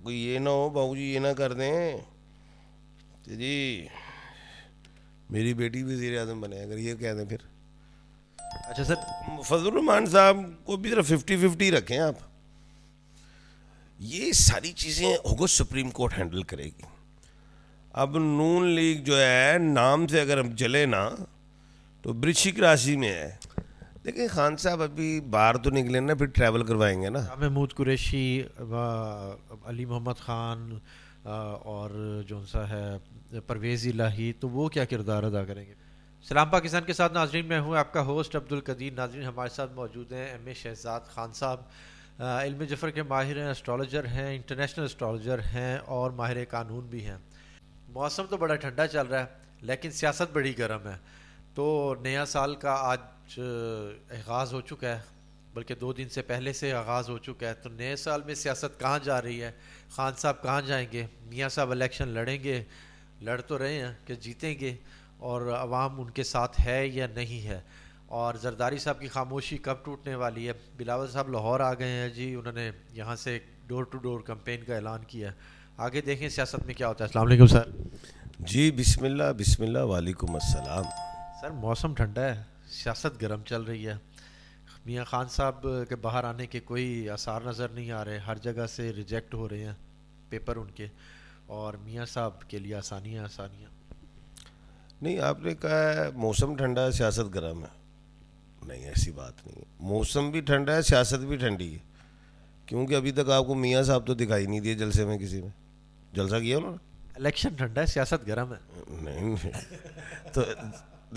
کوئی یہ نہ ہو باؤ جی یہ نہ کر دیں کہ جی میری بیٹی بھی وزیر اعظم بنے, اگر یہ کہہ دیں پھر. اچھا سر, فضل الرحمان صاحب کو بھی ذرا 50-50 رکھیں آپ. یہ ساری چیزیں ہوگا سپریم کورٹ ہینڈل کرے گی. اب نون لیگ جو ہے نام سے اگر ہم چلے نا تو برشک راشی میں ہے. دیکھیں خان صاحب ابھی باہر تو نکلے نا, پھر ٹریول کروائیں گے نا. شاہ محمود قریشی, علی محمد خان, اور جو سا ہے پرویز الہی, تو وہ کیا کردار ادا کریں گے؟ سلام پاکستان کے ساتھ ناظرین, میں ہوں آپ کا ہوسٹ عبد القدیر. ناظرین ہمارے ساتھ موجود ہیں ایم اے شہزاد خان صاحب, علم جفر کے ماہر ہیں, اسٹرالوجر ہیں, انٹرنیشنل اسٹرالوجر ہیں اور ماہر قانون بھی ہیں. موسم تو بڑا ٹھنڈا چل رہا ہے لیکن سیاست بڑی گرم ہے. تو نیا سال کا آج آغاز ہو چکا ہے, بلکہ 2 دن سے پہلے سے آغاز ہو چکا ہے. تو نئے سال میں سیاست کہاں جا رہی ہے؟ خان صاحب کہاں جائیں گے؟ میاں صاحب الیکشن لڑیں گے, لڑ تو رہے ہیں کہ جیتیں گے, اور عوام ان کے ساتھ ہے یا نہیں ہے؟ اور زرداری صاحب کی خاموشی کب ٹوٹنے والی ہے؟ بلاول صاحب لاہور آ گئے ہیں جی, انہوں نے یہاں سے ڈور ٹو ڈور کمپین کا اعلان کیا ہے. آگے دیکھیں سیاست میں کیا ہوتا ہے. السلام علیکم سر. جی بسم اللہ بسم اللہ, وعلیکم السلام. سر موسم ٹھنڈا ہے, سیاست گرم چل رہی ہے. میاں خان صاحب کے باہر آنے کے کوئی آثار نظر نہیں آ رہے, ہر جگہ سے ریجیکٹ ہو رہے ہیں پیپر ان کے, اور میاں صاحب کے لیے آسانیاں آسانیاں. نہیں, آپ نے کہا ہے موسم ٹھنڈا ہے سیاست گرم ہے, نہیں ایسی بات نہیں ہے. موسم بھی ٹھنڈا ہے سیاست بھی ٹھنڈی ہے, کیونکہ ابھی تک آپ کو میاں صاحب تو دکھائی نہیں دیے جلسے میں, کسی میں جلسہ کیا انہوں الیکشن ٹھنڈا ہے سیاست گرم ہے. نے؟ نہیں تو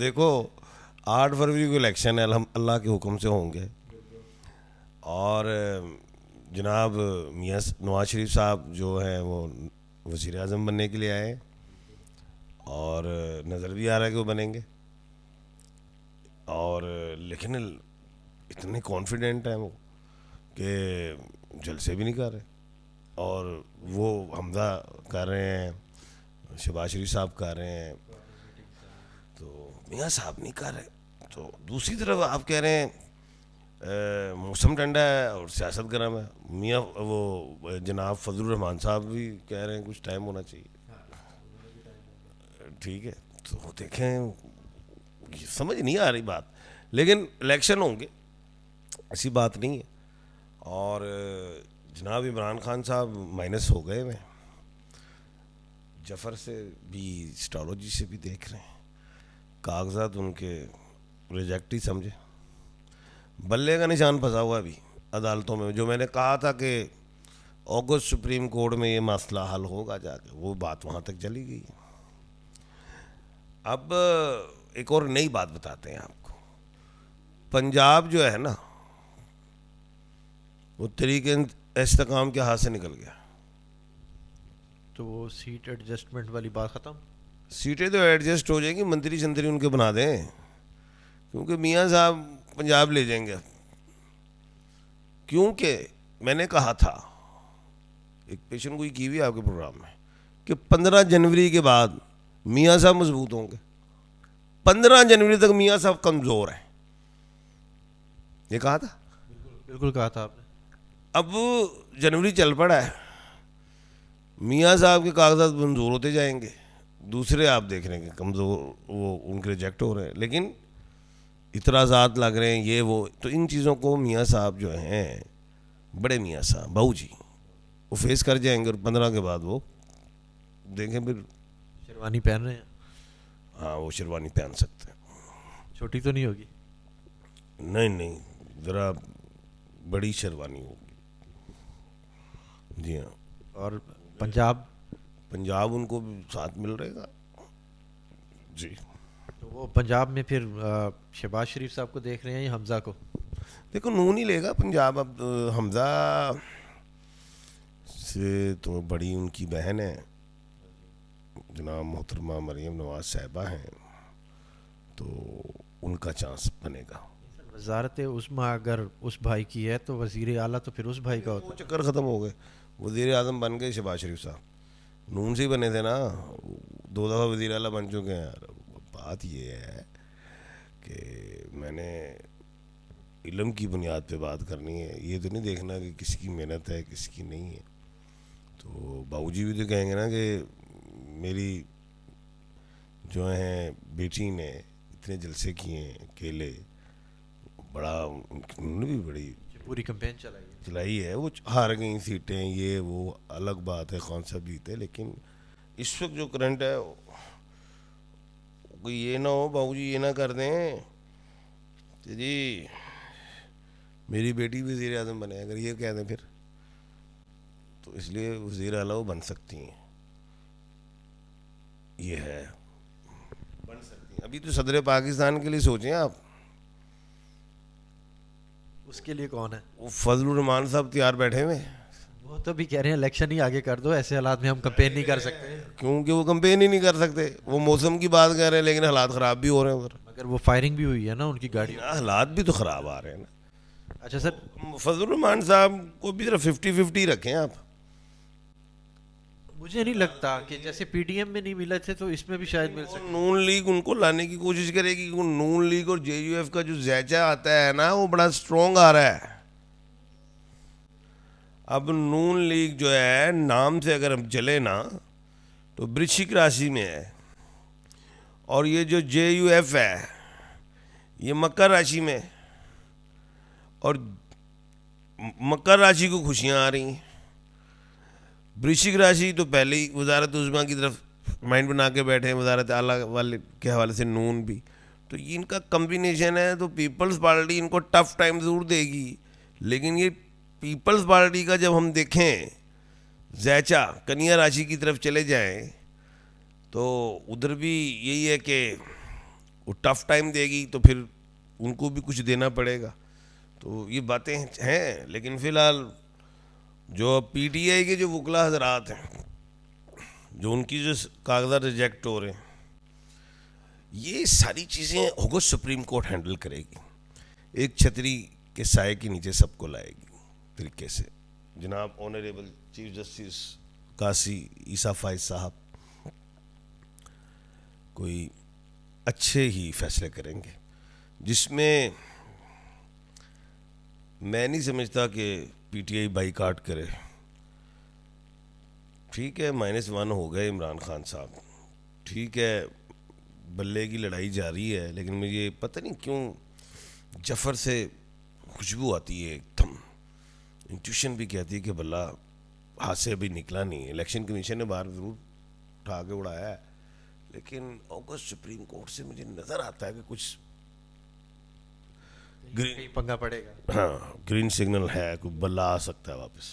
دیکھو 8 فروری کو الیکشن ہے, اللہ کے حکم سے ہوں گے, اور جناب میاں نواز شریف صاحب جو ہیں وہ وزیر اعظم بننے کے لیے آئے ہیں, اور نظر بھی آ رہا ہے کہ وہ بنیں گے, اور لیکن اتنے کانفیڈنٹ ہیں وہ کہ جلسے بھی نہیں کر رہے, اور وہ حمزہ کر رہے ہیں, شہباز شریف صاحب کر رہے ہیں, تو میاں صاحب نہیں کر رہے. تو دوسری طرف آپ کہہ رہے ہیں موسم ٹھنڈا ہے اور سیاست گرم ہے. میاں وہ جناب فضل الرحمان صاحب بھی کہہ رہے ہیں کچھ ٹائم ہونا چاہیے. ٹھیک ہے, تو دیکھیں سمجھ نہیں آ رہی بات, لیکن الیکشن ہوں گے ایسی بات نہیں ہے. اور جناب عمران خان صاحب مائنس ہو گئے ہیں, جفر سے بھی اسٹالوجی سے بھی دیکھ رہے ہیں, کاغذات ان کے ریجیکٹ ہی سمجھے. بلے کا نشان پھنسا ہوا بھی عدالتوں میں, جو میں نے کہا تھا کہ اگست سپریم کورٹ میں یہ مسئلہ حل ہوگا جا کے, وہ بات وہاں تک چلی گئی. اب ایک اور نئی بات بتاتے ہیں آپ کو. پنجاب جو ہے نا وہ طریقے استحکام کے ہاتھ سے نکل گیا. تو وہ سیٹ ایڈجسٹمنٹ والی بات ختم. سیٹیں تو ایڈجسٹ ہو جائیں گی, منتری شنتری ان کے بنا دیں, کیونکہ میاں صاحب پنجاب لے جائیں گے. کیونکہ میں نے کہا تھا, ایک پیشن گوئی کی ہوئی آپ کے پروگرام میں, کہ 15 جنوری کے بعد میاں صاحب مضبوط ہوں گے. 15 جنوری تک میاں صاحب کمزور ہیں, یہ کہا تھا. بالکل کہا تھا آپ نے. اب جنوری چل پڑا ہے, میاں صاحب کے کاغذات منظور ہوتے جائیں گے, دوسرے آپ دیکھ رہے ہیں کہ کمزور وہ ان کے ریجیکٹ ہو رہے ہیں, لیکن اعتراضات لگ رہے ہیں یہ وہ. تو ان چیزوں کو میاں صاحب جو ہیں بڑے میاں صاحب بہو جی وہ فیس کر جائیں گے, اور 15 کے بعد وہ دیکھیں پھر. شیروانی پہن رہے ہیں, ہاں وہ شیروانی پہن سکتے ہیں. چھوٹی تو نہیں ہوگی؟ نہیں نہیں, ذرا بڑی شیروانی ہوگی. جی ہاں. اور پنجاب؟ پنجاب ان کو بھی ساتھ مل رہے گا. جی. تو وہ پنجاب میں پھر شہباز شریف صاحب کو دیکھ رہے ہیں یا حمزہ کو؟ دیکھو نون ہی لے گا پنجاب. اب حمزہ سے تو بڑی ان کی بہن ہے جناب محترمہ مریم نواز صاحبہ ہیں, تو ان کا چانس بنے گا. وزارت عظمیٰ اگر اس بھائی کی ہے تو وزیر اعلیٰ تو پھر اس بھائی کا ہوتا وہ ہے. چکر ختم ہو گئے, وزیر اعظم بن گئے شہباز شریف صاحب, نون سے ہی بنے تھے نا, 2 دفعہ وزیر اعلیٰ بن چکے ہیں. بات یہ ہے کہ میں نے علم کی بنیاد پہ بات کرنی ہے, یہ تو نہیں دیکھنا کہ کس کی محنت ہے کس کی نہیں ہے. تو باؤ جی بھی تو کہیں گے نا کہ میری جو ہیں بیٹی نے اتنے جلسے کیے ہیں اکیلے, بڑا انہوں نے بھی بڑی پوری کمپین چلائی ہے, وہ ہار گئی سیٹیں, یہ وہ الگ بات ہے, خان صاحب جیتے. لیکن اس وقت جو کرنٹ ہے, کوئی یہ نہ ہو باؤ جی یہ نہ کر دیں کہ جی میری بیٹی وزیر اعظم بنے, اگر یہ کہہ دیں پھر تو اس لیے وزیر اعلیٰ وہ بن سکتی ہیں, یہ ہے بن سکتی ہیں. ابھی تو صدر پاکستان کے لیے سوچیں آپ, اس کے لیے کون ہے؟ وہ فضل الرحمان صاحب تیار بیٹھے ہوئے, وہ تو بھی کہہ رہے ہیں الیکشن ہی آگے کر دو, ایسے حالات میں ہم کمپین نہیں کر سکتے. کیونکہ وہ کمپین ہی نہیں کر سکتے. وہ موسم کی بات کہہ رہے ہیں لیکن حالات خراب بھی ہو رہے ہیں ادھر, مگر وہ فائرنگ بھی ہوئی ہے نا ان کی گاڑی. حالات بھی تو خراب آ رہے ہیں نا. اچھا سر, فضل الرحمان صاحب کو بھی ذرا 50-50 رکھیں آپ. مجھے نہیں لگتا کہ جیسے پی ڈی ایم میں نہیں ملے تھے تو اس میں بھی شاید مل سکتے. نون لیگ ان کو لانے کی کوشش کرے گی. نون لیگ اور جے یو ایف کا جو ذائچہ آتا ہے نا وہ بڑا سٹرونگ آ رہا ہے. اب نون لیگ جو ہے نام سے اگر ہم چلے نا تو برشک راشی میں ہے, اور یہ جو جے یو ایف ہے یہ مکر راشی میں, اور مکر راشی کو خوشیاں آ رہی ہیں. برشک راشی تو پہلے ہی وزارت عظمیٰ کی طرف مائنڈ بنا کے بیٹھے ہیں, وزارت اعلیٰ والے کے حوالے سے نون بھی. تو یہ ان کا کمبینیشن ہے, تو پیپلز پارٹی ان کو ٹف ٹائم ضرور دے گی, لیکن یہ پیپلز پارٹی کا جب ہم دیکھیں ذائچہ کنیا راشی کی طرف چلے جائیں تو ادھر بھی یہی ہے کہ وہ ٹف ٹائم دے گی, تو پھر ان کو بھی کچھ دینا پڑے گا. تو یہ باتیں ہیں. لیکن فی الحال جو پی ٹی آئی کے جو وکلا حضرات ہیں, جو ان کی جو کاغذات ریجیکٹ ہو رہے ہیں, یہ ساری چیزیں ہوگا سپریم کورٹ ہینڈل کرے گی, ایک چھتری کے سائے کے نیچے سب کو لائے گی طریقے سے. جناب آنریبل چیف جسٹس قاضی عیسیٰ فائز صاحب کوئی اچھے ہی فیصلے کریں گے, جس میں میں نہیں سمجھتا کہ پی ٹی آئی بائی کاٹ کرے. ٹھیک ہے -1 ہو گئے عمران خان صاحب, ٹھیک ہے بلے کی لڑائی جاری ہے, لیکن مجھے پتہ نہیں کیوں جفر سے خوشبو آتی ہے ایک دم. انٹیوشن بھی کہتی ہے کہ بلا ہاتھ سے ابھی نکلا نہیں. الیکشن کمیشن نے باہر ضرور اٹھا کے اڑایا ہے, لیکن اگست سپریم کورٹ سے مجھے نظر آتا ہے کہ کچھ پنگا پڑے گا. ہاں گرین سگنل ہے, کوئی بلا آ سکتا ہے واپس.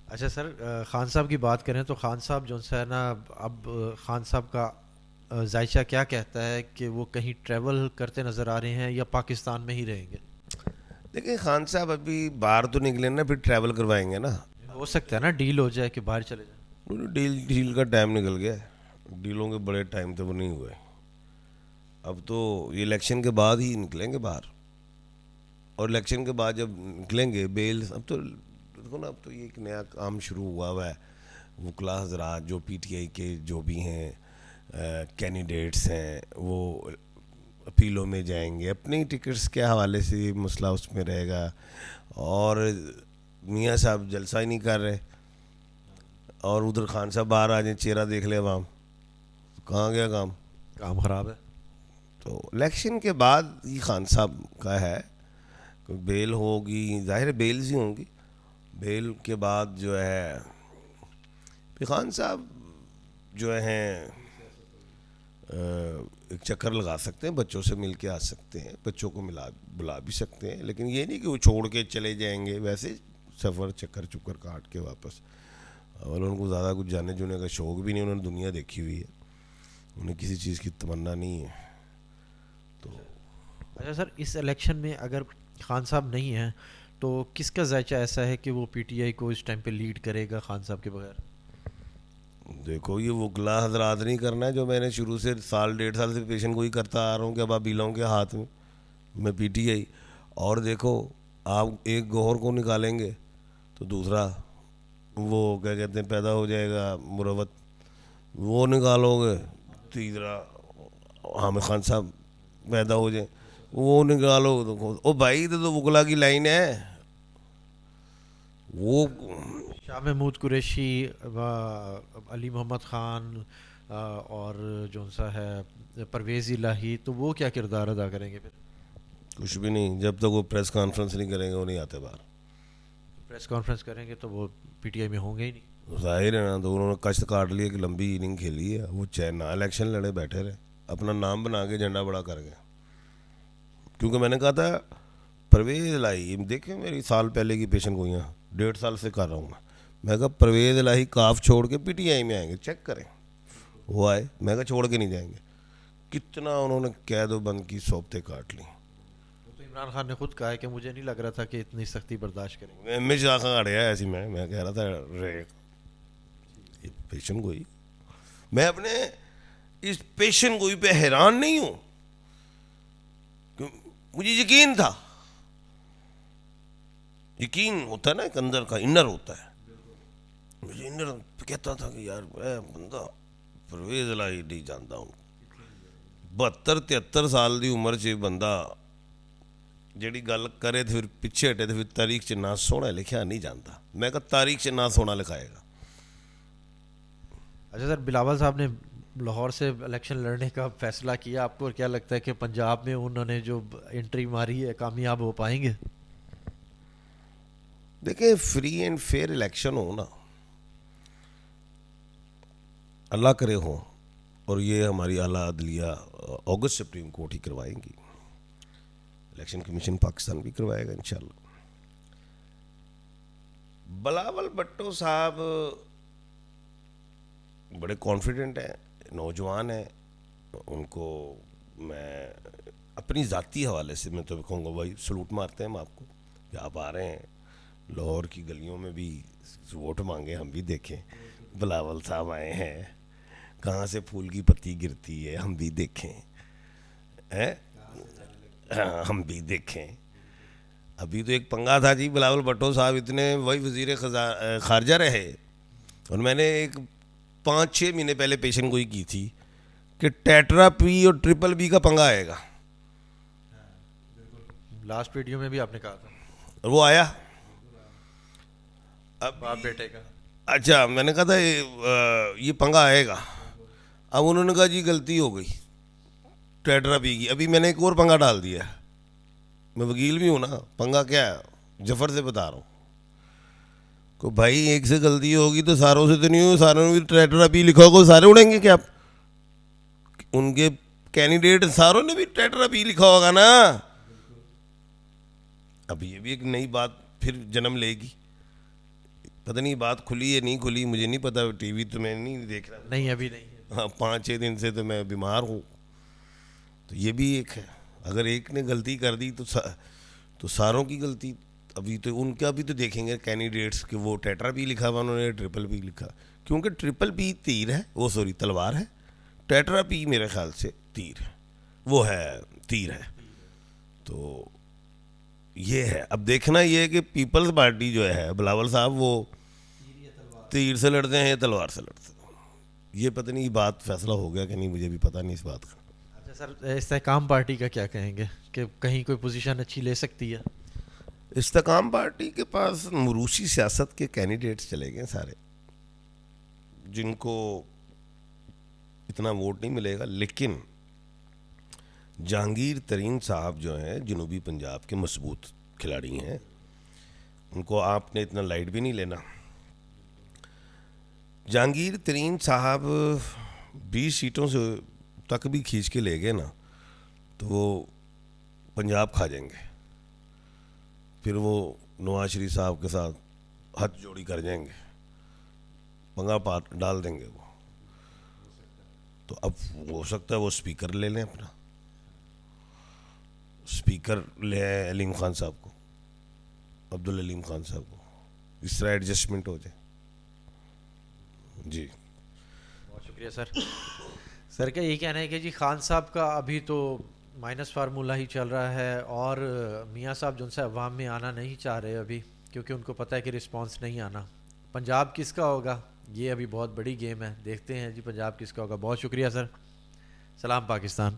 اچھا سر, خان صاحب کی بات کریں تو خان صاحب جو ہے نا, اب خان صاحب کا ذائچہ کیا کہتا ہے کہ وہ کہیں ٹریول کرتے نظر آ رہے ہیں یا پاکستان میں ہی رہیں گے؟ لیکن خان صاحب ابھی باہر تو نکلے نا, پھر ٹریول کروائیں گے نا. ہو سکتا ہے نا ڈیل ہو جائے کہ باہر چلے جائیں. ڈیل کا ٹائم نکل گیا, ڈیلوں کے بڑے ٹائم تھے وہ نہیں ہوئے. اب تو یہ الیکشن کے بعد ہی نکلیں گے باہر, اور الیکشن کے بعد جب نکلیں گے بیل, اب تو دیکھو نا, اب تو یہ ایک نیا کام شروع ہوا ہے. وکلا حضرات جو پی ٹی آئی کے جو بھی ہیں کینڈیڈیٹس ہیں وہ اپیلوں میں جائیں گے, اپنی ٹکٹس کے حوالے سے یہ مسئلہ اس میں رہے گا. اور میاں صاحب جلسہ ہی نہیں کر رہے, اور ادھر خان صاحب باہر آ جائیں, چہرہ دیکھ لے عوام, کہاں گیا کام خراب ہے. تو الیکشن کے بعد یہ خان صاحب کا ہے, کوئی بیل ہوگی, ظاہر بیلز ہی ہوں گی. بیل کے بعد جو ہے خان صاحب جو ہیں ایک چکر لگا سکتے ہیں, بچوں سے مل کے آ سکتے ہیں, بچوں کو بلا بھی سکتے ہیں, لیکن یہ نہیں کہ وہ چھوڑ کے چلے جائیں گے. ویسے سفر چکر کاٹ کے واپس, اور ان کو زیادہ کچھ جانے جونے کا شوق بھی نہیں, انہوں نے دنیا دیکھی ہوئی ہے, انہیں کسی چیز کی تمنا نہیں ہے. تو اچھا سر, اس الیکشن میں اگر خان صاحب نہیں ہیں تو کس کا ذائچہ ایسا ہے کہ وہ پی ٹی آئی کو اس ٹائم پہ لیڈ کرے گا خان صاحب کے بغیر؟ دیکھو یہ وکلا حضرات نہیں کرنا ہے, جو میں نے شروع سے 1.5 سال سے پیشن گوئی کرتا آ رہا ہوں کہ اب ابیلوں کے ہاتھ میں پی ٹی آئی. اور دیکھو آپ ایک گوہر کو نکالیں گے تو دوسرا وہ کیا کہتے ہیں پیدا ہو جائے گا مروت, وہ نکالو گے تیسرا حامد خان صاحب پیدا ہو جائیں, وہ نکالو تو او بھائی تو وکلا کی لائن ہے, وہ شاہ محمود قریشی و علی محمد خان اور جو سا ہے پرویز الہی، تو وہ کیا کردار ادا کریں گے پھر؟ کچھ بھی نہیں، جب تک وہ پریس کانفرنس نہیں کریں گے وہ نہیں آتے باہر. پریس کانفرنس کریں گے تو وہ پی ٹی آئی میں ہوں گے ہی نہیں. ظاہر ہے نا، تو انہوں نے کشت کاٹ لی، ایک لمبی اننگ کھیلی ہے. وہ چاہے نہ الیکشن لڑے بیٹھے رہے، اپنا نام بنا کے جھنڈا بڑا کر گئے. کیونکہ میں نے کہا تھا پرویز الہی، دیکھیں میری سال پہلے کی پیشن گوئیاں 1.5 سال سے کر رہا ہوں میں کہا پرویز الہی کاف چھوڑ کے پی ٹی آئی میں آئیں گے، چیک کریں. وہ آئے، میں کہا چھوڑ کے نہیں جائیں گے. کتنا انہوں نے قید و بند کی صوبتیں کاٹ لی. وہ تو عمران خان نے خود کہا ہے کہ مجھے نہیں لگ رہا تھا کہ اتنی سختی برداشت کریں گے. میں ہمیشہ کھڑیا ایسی میں کہہ رہا تھا پیشن گوئی. میں اپنے اس پیشن گوئی پہ حیران نہیں ہوں، مجھے یقین تھا. یقین ہوتا ہے نا، ایک اندر کا انر ہوتا ہے. مجھے انر کہتا تھا کہ یار میں بندہ پرویز الہی نہیں جانتا ہوں. 72-73 سال دی عمر چ بندہ جیڑی گل کرے تو پھر پیچھے ہٹے تو پھر تاریخ چ نہ سونا لکھیا نہیں جانتا. میں کہا تاریخ چ نہ سونا لکھائے گا. اچھا سر، بلاول صاحب نے لاہور سے الیکشن لڑنے کا فیصلہ کیا، آپ کو کیا لگتا ہے کہ پنجاب میں انہوں نے جو انٹری ماری ہے کامیاب ہو پائیں گے؟ دیکھیں فری اینڈ فیئر الیکشن ہو نا، اللہ کرے ہوں، اور یہ ہماری اعلیٰ عدلیہ اگست سپریم کورٹ ہی کروائیں گی، الیکشن کمیشن پاکستان بھی کروائے گا انشاءاللہ. بلاول بھٹو صاحب بڑے کانفیڈنٹ ہیں، نوجوان ہیں. ان کو میں اپنی ذاتی حوالے سے میں تو کہوں گا بھائی سلوٹ مارتے ہیں ہم آپ کو کہ آپ آ رہے ہیں لاہور کی گلیوں میں بھی ووٹ مانگے، ہم بھی دیکھیں. بلاول صاحب آئے ہیں، کہاں سے پھول کی پتی گرتی ہے ہم بھی دیکھیں، ہم بھی دیکھیں. ابھی تو ایک پنگا تھا جی، بلاول بھٹو صاحب اتنے وہی وزیر خارجہ رہے، اور میں نے ایک 5-6 مہینے پہلے پیشن گوئی کی تھی کہ ٹیٹرا پی اور ٹرپل بی کا پنگا آئے گا. لاسٹ ویڈیو میں بھی آپ نے کہا تھا. اور وہ آیا. باپ بیٹے کا. اچھا، میں نے کہا تھا یہ پنگا آئے گا. اب انہوں نے کہا جی غلطی ہو گئی ٹیٹرا پی کی. ابھی میں نے ایک اور پنگا ڈال دیا. میں وکیل بھی ہوں نا. پنگا کیا ہے؟ جفر سے بتا رہا ہوں کو بھائی ایک سے غلطی ہوگی تو ساروں سے تو نہیں ہوگی، ساروں نے بھی ٹیٹرا پی لکھا ہوگا، سارے اڑیں گے کیا؟ ان کے کینڈیڈیٹ ساروں نے بھی ٹیٹرا پی لکھا ہوگا نا. اب یہ بھی ایک نئی بات پھر جنم لے گی. پتہ نہیں بات کھلی ہے نہیں کھلی، مجھے نہیں پتا. ٹی وی تو میں نہیں دیکھ رہا. نہیں ابھی نہیں. ہاں 5-6 دن سے تو میں بیمار ہوں. تو یہ بھی ایک ہے، اگر ایک نے غلطی کر دی تو ساروں کی غلطی. ابھی تو ان کا بھی تو دیکھیں گے کینڈیڈیٹس کہ وہ ٹیٹرا پی لکھا ہوا، انہوں نے ٹرپل پی لکھا. کیونکہ ٹرپل پی تیر ہے، وہ سوری تلوار ہے. ٹیٹرا پی میرے خیال سے تیر ہے، وہ ہے تیر ہے. تو یہ ہے. اب دیکھنا یہ ہے کہ پیپلز پارٹی جو ہے بلاول صاحب وہ تیر سے لڑتے ہیں یا تلوار سے لڑتے ہیں. یہ پتہ نہیں بات فیصلہ ہو گیا کہ نہیں، مجھے بھی پتہ نہیں اس بات کا. اچھا سر، استحکام پارٹی کا کیا کہیں گے کہ کہیں کوئی پوزیشن اچھی لے سکتی ہے؟ استحکام پارٹی کے پاس موروثی سیاست کے کینڈیڈیٹس چلے گئے سارے، جن کو اتنا ووٹ نہیں ملے گا. لیکن جہانگیر ترین صاحب جو ہیں جنوبی پنجاب کے مضبوط کھلاڑی ہیں، ان کو آپ نے اتنا لائٹ بھی نہیں لینا. جہانگیر ترین صاحب 20 سیٹوں سے تک بھی کھینچ کے لے گئے نا تو وہ پنجاب کھا جائیں گے. پھر وہ نواز شریف صاحب کے ساتھ ہاتھ جوڑی کر جائیں گے، پنگا پات ڈال دیں گے وہ. تو اب ہو سکتا ہے وہ اسپیکر لے لیں، اپنا اسپیکر لے آئے علیم خان صاحب کو، عبدالعلیم خان صاحب کو، اس طرح ایڈجسٹمنٹ ہو جائے. جی بہت شکریہ سر. سر کا یہی کہنا ہے کہ جی خان صاحب کا ابھی تو مائنس فارمولہ ہی چل رہا ہے، اور میاں صاحب جو ان سے عوام میں آنا نہیں چاہ رہے ابھی، کیونکہ ان کو پتہ ہے کہ رسپانس نہیں آنا. پنجاب کس کا ہوگا یہ ابھی بہت بڑی گیم ہے، دیکھتے ہیں جی پنجاب کس کا ہوگا. بہت شکریہ سر. سلام پاکستان.